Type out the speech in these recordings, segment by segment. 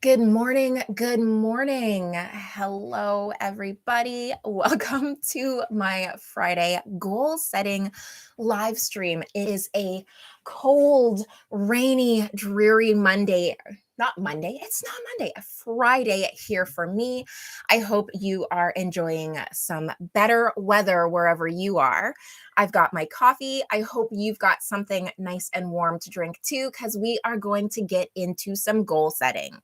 Good morning. Good morning. Hello, everybody. Welcome to my Friday goal setting live stream. It is a cold, rainy, dreary Monday. Not Monday. It's not Monday, a Friday here for me. I hope you are enjoying some better weather wherever you are. I've got my coffee. I hope you've got something nice and warm to drink too, because we are going to get into some goal setting.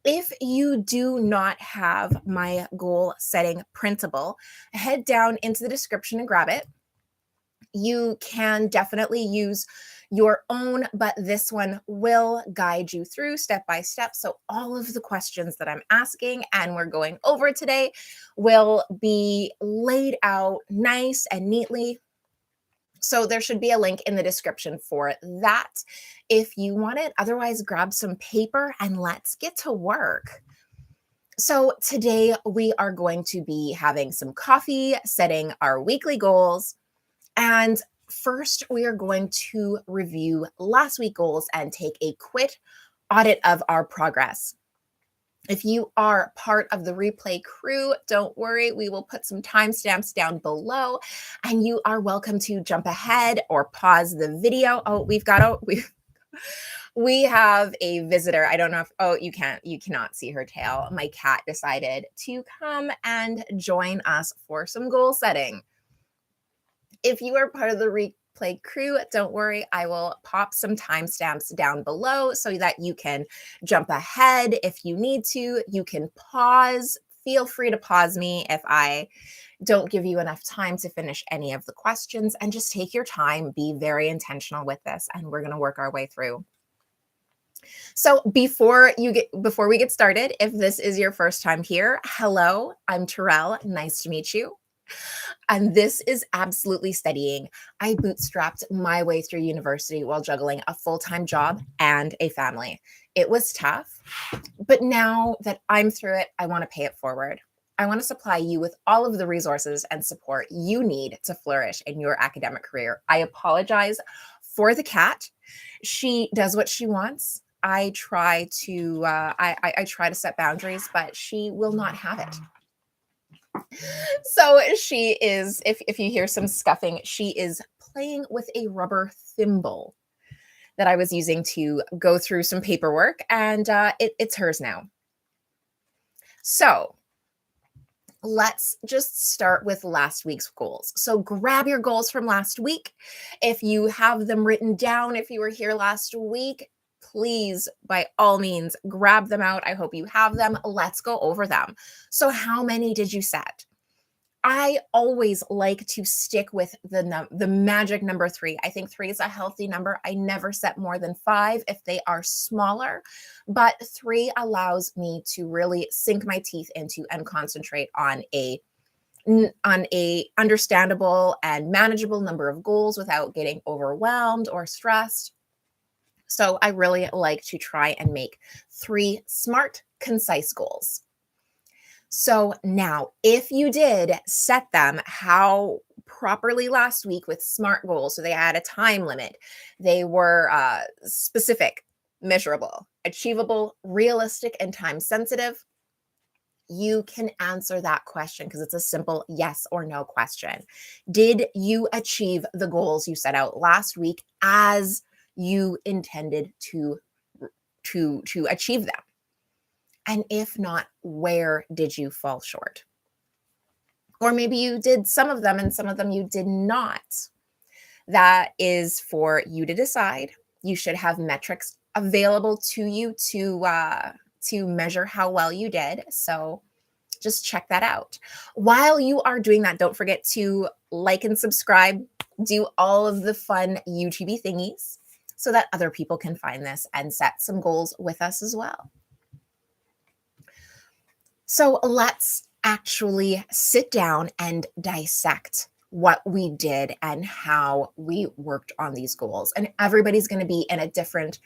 If you do not have my goal setting printable, head down into the description and grab it. You can definitely use your own, but this one will guide you through step by step. So, all of the questions that I'm asking and we're going over today will be laid out nice and neatly. So there should be a link in the description for that if you want it. Otherwise, grab some paper and let's get to work. So, today we are going to be having some coffee, setting our weekly goals. And first, we are going to review last week's goals and take a quick audit of our progress. If you are part of the replay crew, don't worry, we will put some timestamps down below and you are welcome to jump ahead or pause the video. Oh, we have a visitor. I don't know if you cannot see her tail. My cat decided to come and join us for some goal setting. If you are part of the replay crew, don't worry, I will pop some timestamps down below so that you can jump ahead if you need to. You can pause. Feel free to pause me if I don't give you enough time to finish any of the questions, and just take your time. Be very intentional with this, and we're going to work our way through. So before we get started, if this is your first time here, hello, I'm Terrell. Nice to meet you. And this is Absolutely Studying. I bootstrapped my way through university while juggling a full-time job and a family. It was tough, but now that I'm through it, I want to pay it forward. I want to supply you with all of the resources and support you need to flourish in your academic career. I apologize for the cat. She does what she wants. I try to I try to set boundaries, but she will not have it. So she is, if you hear some scuffing, she is playing with a rubber thimble that I was using to go through some paperwork, and it's hers now. So let's just start with last week's goals. So grab your goals from last week. If you have them written down, if you were here last week, please, by all means, grab them out. I hope you have them. Let's go over them. So how many did you set? I always like to stick with the magic number 3. I think 3 is a healthy number. I never set more than 5 if they are smaller, but 3 allows me to really sink my teeth into and concentrate on a understandable and manageable number of goals without getting overwhelmed or stressed. So I really like to try and make 3 smart, concise goals. So now, if you did set them how properly last week with SMART goals, so they had a time limit, they were specific, measurable, achievable, realistic, and time sensitive, you can answer that question because it's a simple yes or no question. Did you achieve the goals you set out last week as you intended to achieve them? And if not, where did you fall short? Or maybe you did some of them and some of them you did not. That is for you to decide. You should have metrics available to you to measure how well you did. So just check that out. While you are doing that, don't forget to like and subscribe. Do all of the fun YouTube thingies so that other people can find this and set some goals with us as well. So let's actually sit down and dissect what we did and how we worked on these goals. And everybody's going to be in a different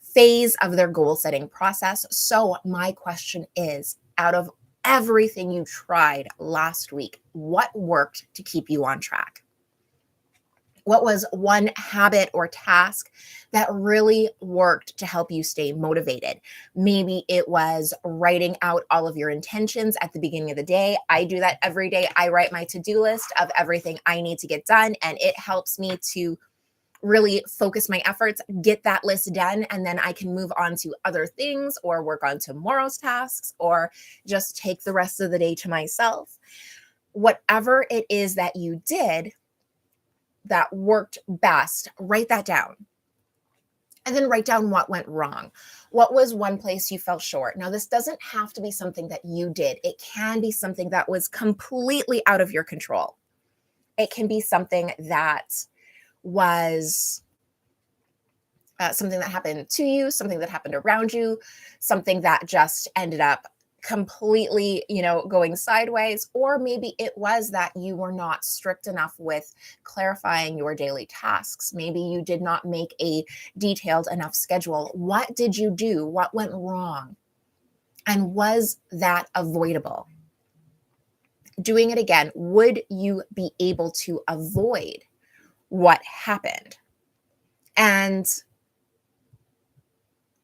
phase of their goal setting process. So my question is, out of everything you tried last week, what worked to keep you on track? What was one habit or task that really worked to help you stay motivated? Maybe it was writing out all of your intentions at the beginning of the day. I do that every day. I write my to-do list of everything I need to get done, and it helps me to really focus my efforts, get that list done, and then I can move on to other things or work on tomorrow's tasks or just take the rest of the day to myself. Whatever it is that you did that worked best, write that down. And then write down what went wrong. What was one place you fell short? Now, this doesn't have to be something that you did, it can be something that was completely out of your control. It can be something that was something that happened to you, something that happened around you, something that just ended up completely, going sideways. Or maybe it was that you were not strict enough with clarifying your daily tasks. Maybe you did not make a detailed enough schedule. What did you do? What went wrong? And was that avoidable? Doing it again, would you be able to avoid what happened? And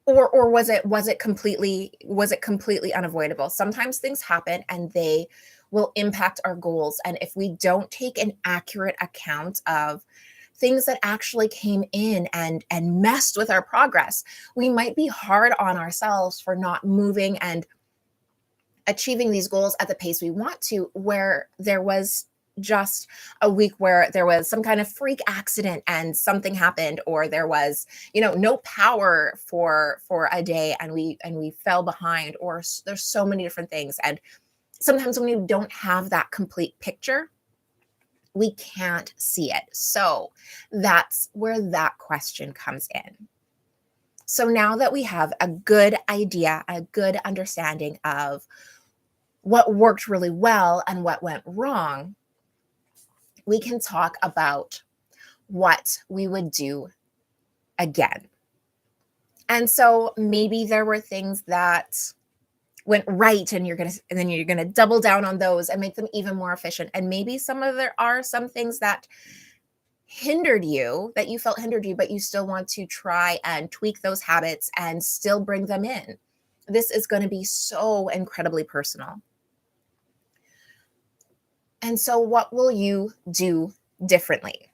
or was it completely unavoidable? Sometimes things happen and they will impact our goals, and if we don't take an accurate account of things that actually came in and messed with our progress, we might be hard on ourselves for not moving and achieving these goals at the pace we want to, where there was just a week where there was some kind of freak accident and something happened, or there was no power for a day and we fell behind, or there's so many different things. And sometimes when we don't have that complete picture, we can't see it. So that's where that question comes in. So now that we have a good idea, a good understanding of what worked really well and what went wrong, we can talk about what we would do again. And so maybe there were things that went right, and then you're gonna double down on those and make them even more efficient. And maybe there are some things that you felt hindered you, but you still want to try and tweak those habits and still bring them in. This is going to be so incredibly personal. And so what will you do differently?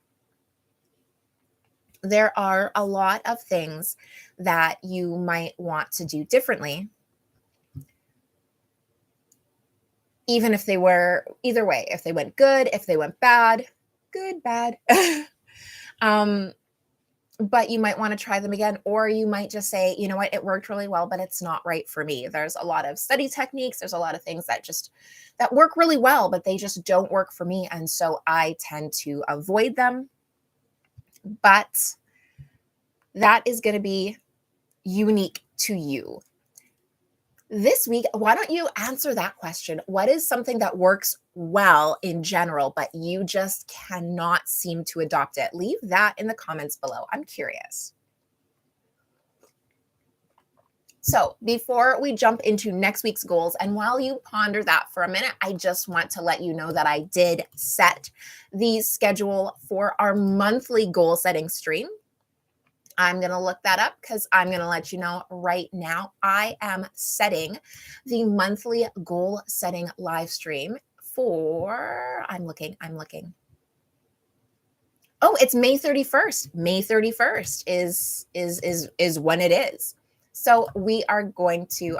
There are a lot of things that you might want to do differently, even if they were either way, if they went good, if they went bad, good, bad. But you might want to try them again, or you might just say, you know what, it worked really well, but it's not right for me. There's a lot of study techniques. There's a lot of things that work really well, but they just don't work for me. And so I tend to avoid them. But that is going to be unique to you. This week, why don't you answer that question? What is something that works well in general, but you just cannot seem to adopt it? Leave that in the comments below. I'm curious. So before we jump into next week's goals, and while you ponder that for a minute, I just want to let you know that I did set the schedule for our monthly goal setting stream. I'm going to look that up because I'm going to let you know right now. I am setting the monthly goal setting live stream for, I'm looking. Oh, it's May 31st. May 31st is when it is. So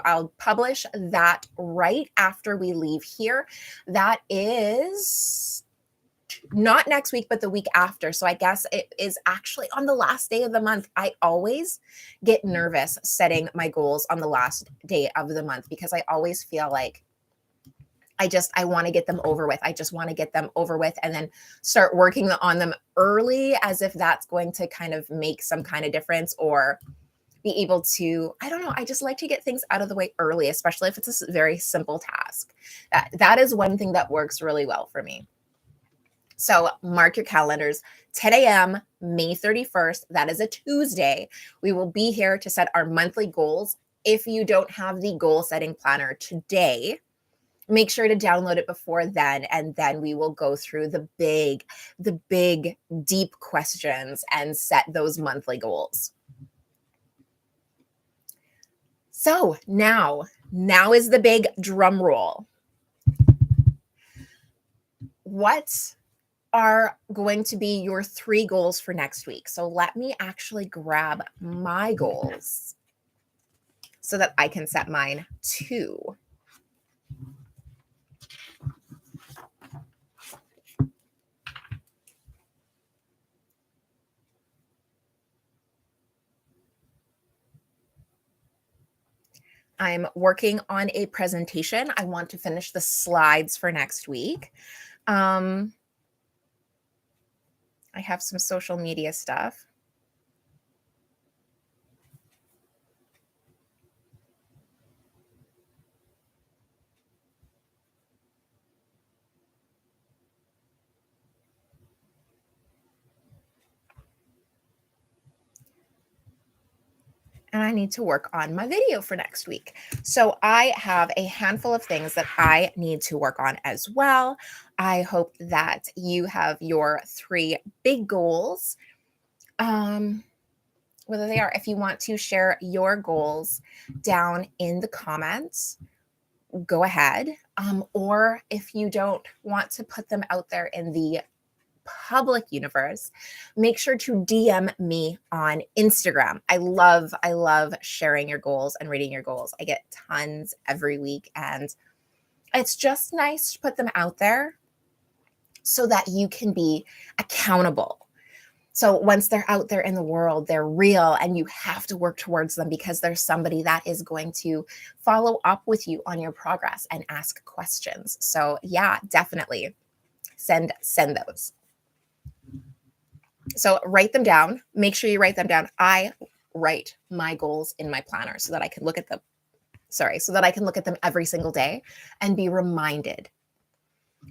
I'll publish that right after we leave here. That is not next week, but the week after. So I guess it is actually on the last day of the month. I always get nervous setting my goals on the last day of the month because I always feel like I want to get them over with. I just want to get them over with and then start working on them early, as if that's going to kind of make some kind of difference or be able to, I don't know. I just like to get things out of the way early, especially if it's a very simple task. That is one thing that works really well for me. So mark your calendars, 10 a.m., May 31st. That is a Tuesday. We will be here to set our monthly goals. If you don't have the goal setting planner today, make sure to download it before then, and then we will go through the big deep questions and set those monthly goals. So now is the big drum roll. What are going to be your 3 goals for next week? So let me actually grab my goals so that I can set mine too. I'm working on a presentation. I want to finish the slides for next week. I have some social media stuff. And I need to work on my video for next week. So I have a handful of things that I need to work on as well. I hope that you have your 3 big goals. Whether they are, if you want to share your goals down in the comments, go ahead. Or if you don't want to put them out there in the public universe, make sure to DM me on Instagram. I love sharing your goals and reading your goals. I get tons every week, and it's just nice to put them out there so that you can be accountable. So once they're out there in the world, they're real, and you have to work towards them because there's somebody that is going to follow up with you on your progress and ask questions. So yeah, definitely send those. So write them down. Make sure you write them down. I write my goals in my planner so that I can look at them. So that I can look at them every single day and be reminded.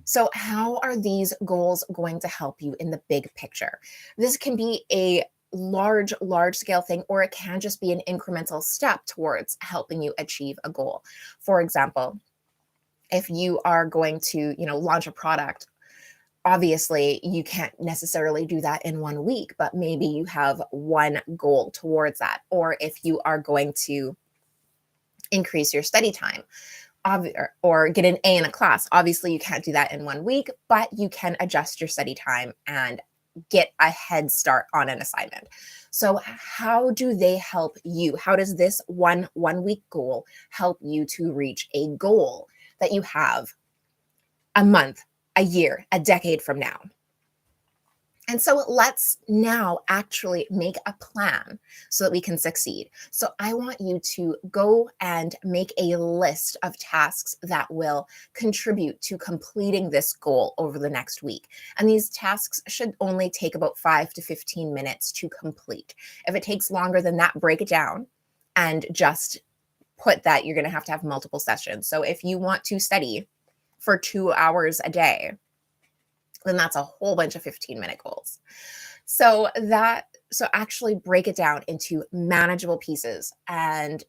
So how are these goals going to help you in the big picture? This can be a large scale thing, or it can just be an incremental step towards helping you achieve a goal. For example, if you are going to, launch a product, obviously you can't necessarily do that in 1 week, but maybe you have one goal towards that. Or if you are going to increase your study time, or get an A in a class, obviously you can't do that in 1 week, but you can adjust your study time and get a head start on an assignment. So how do they help you? How does this one week goal help you to reach a goal that you have a month, a year, a decade from now? And so let's now actually make a plan so that we can succeed. So I want you to go and make a list of tasks that will contribute to completing this goal over the next week. And these tasks should only take about 5 to 15 minutes to complete. If it takes longer than that, break it down and just put that you're going to have multiple sessions. So if you want to study for 2 hours a day, then that's a whole bunch of 15-minute goals. So actually break it down into manageable pieces, and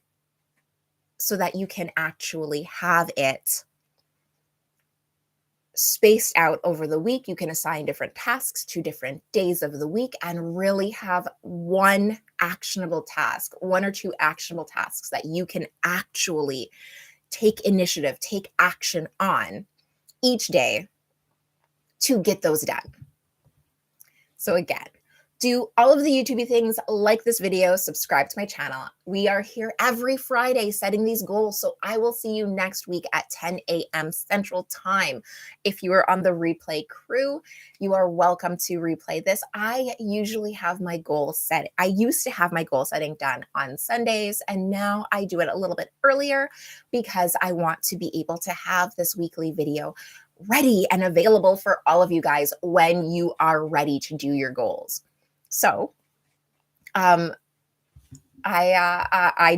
so that you can actually have it spaced out over the week. You can assign different tasks to different days of the week and really have one actionable task, 1 or 2 actionable tasks that you can actually take initiative, take action on each day to get those done. So again, do all of the YouTube things, like this video, subscribe to my channel. We are here every Friday setting these goals. So I will see you next week at 10 a.m. Central Time. If you are on the replay crew, you are welcome to replay this. I usually have my goal set. I used to have my goal setting done on Sundays, and now I do it a little bit earlier because I want to be able to have this weekly video ready and available for all of you guys when you are ready to do your goals. So I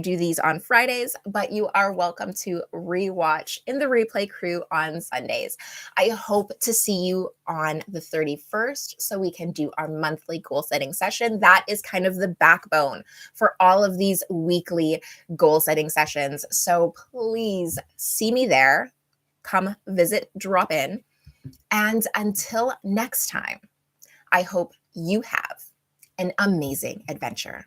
do these on Fridays, but you are welcome to rewatch in the replay crew on Sundays. I hope to see you on the 31st so we can do our monthly goal setting session. That is kind of the backbone for all of these weekly goal setting sessions. So please see me there. come visit, drop in. And until next time, I hope you have an amazing adventure.